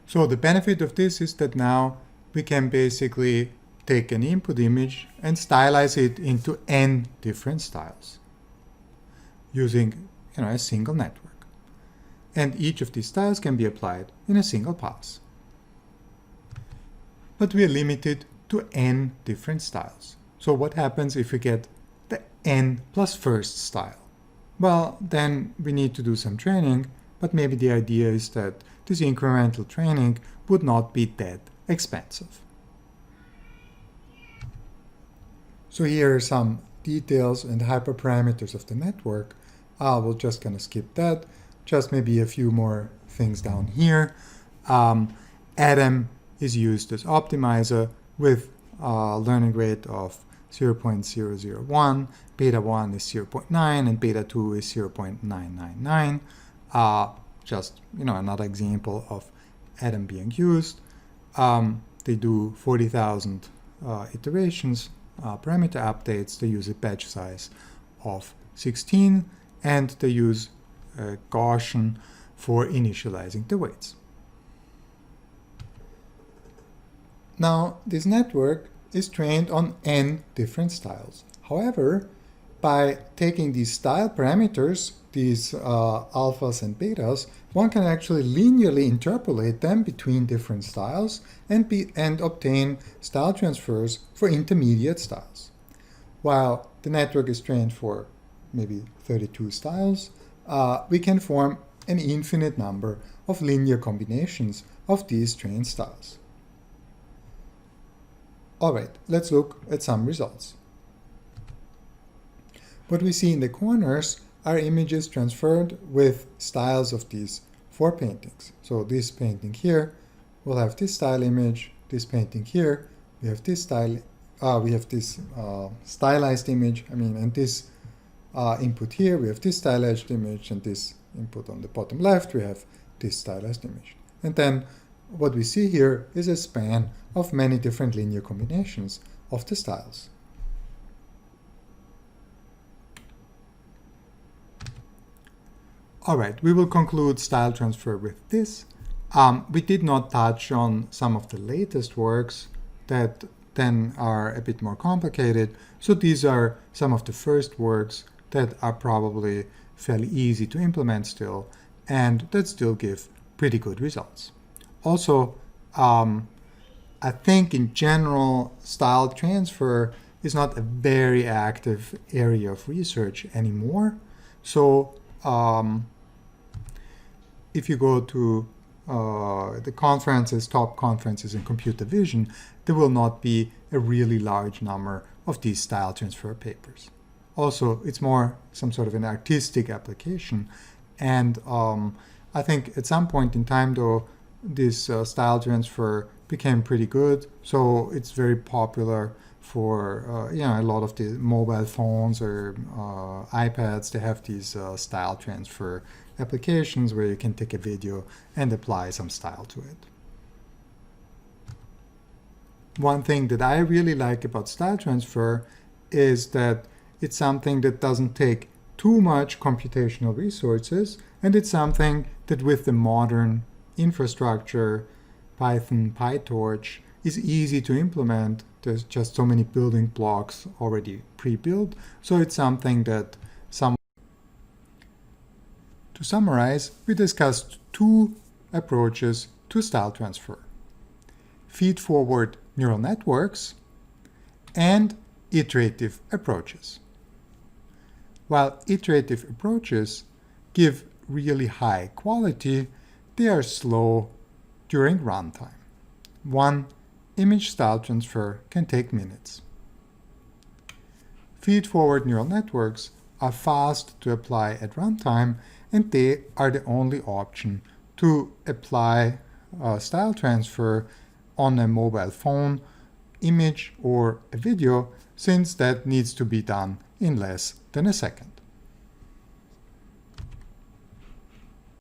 So the benefit of this is that now we can basically take an input image and stylize it into n different styles using a single network. And each of these styles can be applied in a single pass. But we are limited to n different styles. So what happens if we get the n plus first style? Well, then we need to do some training, but maybe the idea is that this incremental training would not be that expensive. So here are some details and hyperparameters of the network. We're just going to skip that. Just maybe a few more things down here. Atom is used as optimizer with a learning rate of 0.001, beta 1 is 0.9, and beta 2 is 0.999. Just another example of Atom being used. They do 40,000 iterations, parameter updates. They use a batch size of 16, and they use Gaussian for initializing the weights. Now, this network is trained on n different styles. However, by taking these style parameters, these alphas and betas, one can actually linearly interpolate them between different styles and obtain style transfers for intermediate styles. While the network is trained for maybe 32 styles, we can form an infinite number of linear combinations of these trained styles. All right, let's look at some results. What we see in the corners are images transferred with styles of these 4 paintings. So this painting here will have this style image, this painting here, we have this style, stylized image, and this input here, we have this stylized image, and this input on the bottom left, we have this stylized image. And then what we see here is a span of many different linear combinations of the styles. All right, we will conclude style transfer with this. We did not touch on some of the latest works that then are a bit more complicated. So these are some of the first works that are probably fairly easy to implement still, and that still give pretty good results. Also, I think in general, style transfer is not a very active area of research anymore. So if you go to the conferences, top conferences in computer vision, there will not be a really large number of these style transfer papers. Also, it's more some sort of an artistic application. And I think at some point in time, though, this style transfer became pretty good. So it's very popular for a lot of the mobile phones or iPads. They have these style transfer applications where you can take a video and apply some style to it. One thing that I really like about style transfer is that it's something that doesn't take too much computational resources, and it's something that with the modern infrastructure, Python, PyTorch, is easy to implement. There's just so many building blocks already pre-built, so it's something that To summarize, we discussed 2 approaches to style transfer: feed-forward neural networks and iterative approaches. While iterative approaches give really high quality, they are slow during runtime. One image style transfer can take minutes. Feed-forward neural networks are fast to apply at runtime, and they are the only option to apply style transfer on a mobile phone, image, or a video, since that needs to be done in less than a second.